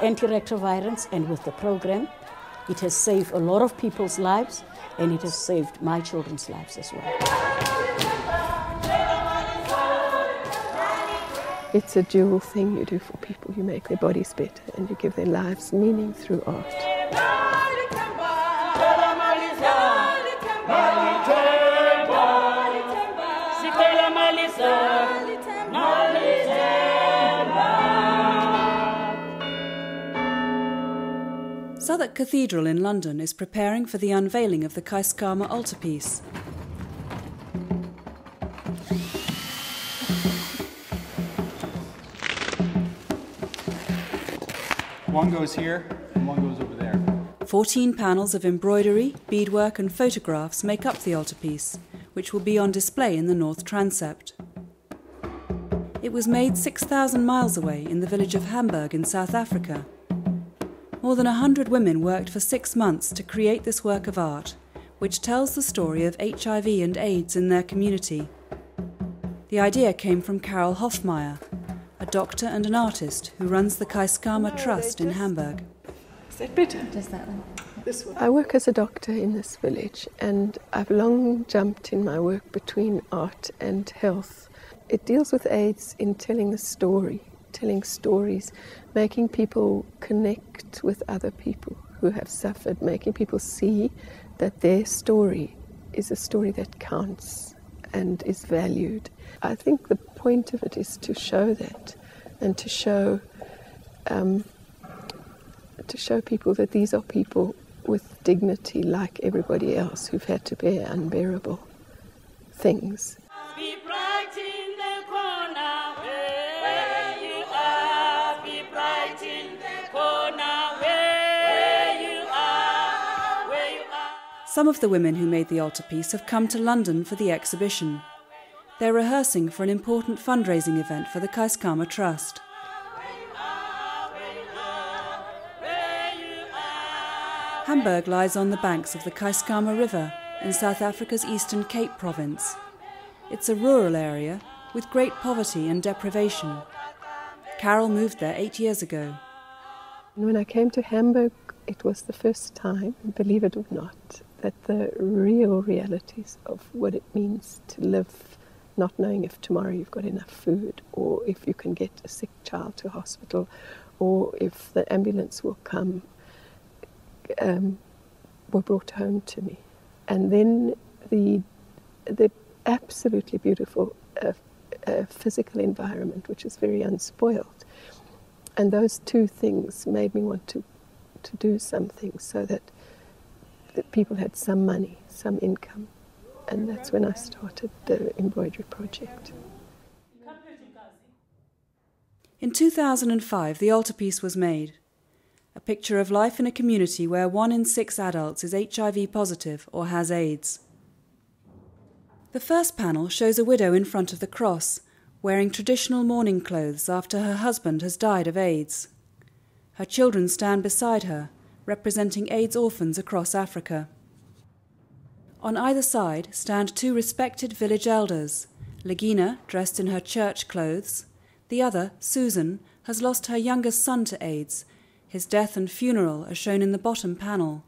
antiretrovirals and with the program. It has saved a lot of people's lives, and it has saved my children's lives as well. It's a dual thing you do for people. You make their bodies better and you give their lives meaning through art. Southwark Cathedral in London is preparing for the unveiling of the Keiskamma altarpiece. One goes here and one goes over there. 14 panels of embroidery, beadwork and photographs make up the altarpiece, which will be on display in the north transept. It was made 6,000 miles away in the village of Hamburg in South Africa. More than 100 women worked for 6 months to create this work of art, which tells the story of HIV and AIDS in their community. The idea came from Carol Hofmeyer, a doctor and an artist who runs the Keiskamma Trust in Hamburg. Is that better? Just that one. This one. I work as a doctor in this village, and I've long jumped in my work between art and health. It deals with AIDS in telling the story, telling stories, making people connect with other people who have suffered, making people see that their story is a story that counts and is valued. I think the point of it is to show that, and to show people that these are people with dignity like everybody else who've had to bear unbearable things. Some of the women who made the altarpiece have come to London for the exhibition. They're rehearsing for an important fundraising event for the Keiskamma Trust. Hamburg lies on the banks of the Keiskamma River in South Africa's Eastern Cape province. It's a rural area with great poverty and deprivation. Carol moved there 8 years ago. When I came to Hamburg, it was the first time, believe it or not, that the real realities of what it means to live not knowing if tomorrow you've got enough food, or if you can get a sick child to hospital, or if the ambulance will come, were brought home to me. And then the absolutely beautiful physical environment, which is very unspoiled. And those two things made me want to do something so that people had some money, some income. And that's when I started the embroidery project. In 2005, the altarpiece was made. A picture of life in a community where 1 in 6 adults is HIV positive or has AIDS. The first panel shows a widow in front of the cross, wearing traditional mourning clothes after her husband has died of AIDS. Her children stand beside her, representing AIDS orphans across Africa. On either side stand 2 respected village elders. Legina, dressed in her church clothes. The other, Susan, has lost her youngest son to AIDS. His death and funeral are shown in the bottom panel.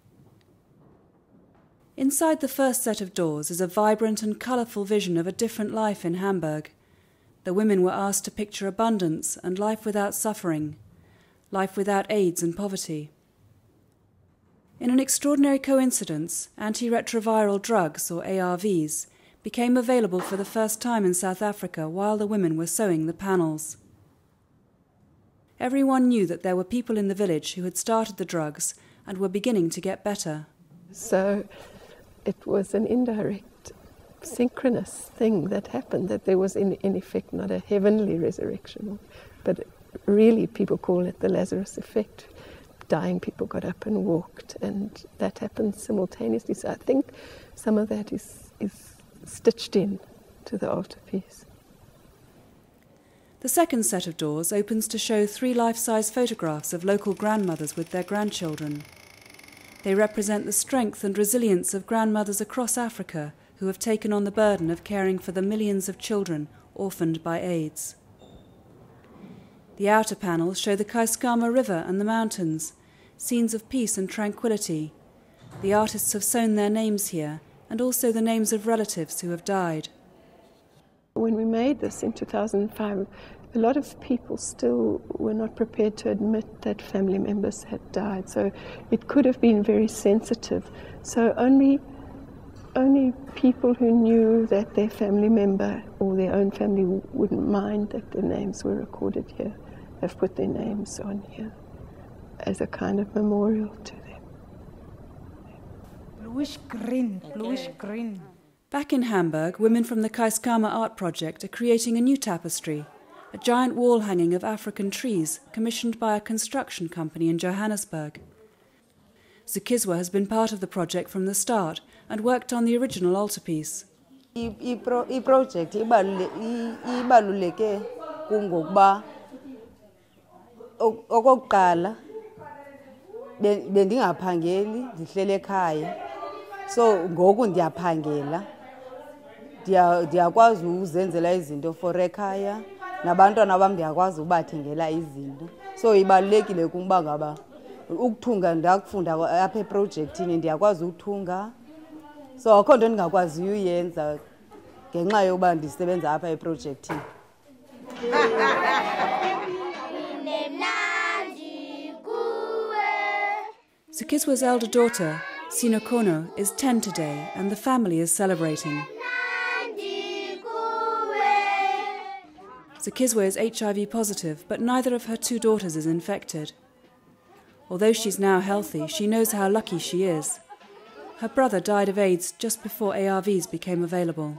Inside the first set of doors is a vibrant and colourful vision of a different life in Hamburg. The women were asked to picture abundance and life without suffering, life without AIDS and poverty. In an extraordinary coincidence, antiretroviral drugs, or ARVs, became available for the first time in South Africa while the women were sewing the panels. Everyone knew that there were people in the village who had started the drugs and were beginning to get better. So it was an indirect, synchronous thing that happened, that there was in effect not a heavenly resurrection, but really people call it the Lazarus effect. Dying people got up and walked, and that happened simultaneously. So I think some of that is stitched in to the altarpiece. The second set of doors opens to show 3 life-size photographs of local grandmothers with their grandchildren. They represent the strength and resilience of grandmothers across Africa who have taken on the burden of caring for the millions of children orphaned by AIDS. The outer panels show the Keiskamma River and the mountains, scenes of peace and tranquility. The artists have sewn their names here, and also the names of relatives who have died. When we made this in 2005, a lot of people still were not prepared to admit that family members had died, so it could have been very sensitive. So only people who knew that their family member or their own family wouldn't mind that their names were recorded here have put their names on here as a kind of memorial to them. Bluish green, bluish green. Back in Hamburg, women from the Keiskamma Art Project are creating a new tapestry, a giant wall hanging of African trees commissioned by a construction company in Johannesburg. Keiskamma has been part of the project from the start and worked on the original altarpiece. I-project ibaluleke kungokuba okokuqala bendingaphangeli ndihlele ekhaya, so ngoku ndiyaphangela, ndiyakwazi uzenzela izinto for ekhaya, nabantwana bam ndiyakwazi ubathengela izinto. So ibalulekile kuba ngaba ukuthunga ndakufunda apha eprojectini, ndiyakwazi ukuthunga, so akho nto ndingakwazi uyenza ngenxa yoba ndisebenza apha eprojectini. Keiskamma's elder daughter, Sinokono, is 10 today, and the family is celebrating. Keiskamma is HIV positive, but neither of her two daughters is infected. Although she's now healthy, she knows how lucky she is. Her brother died of AIDS just before ARVs became available.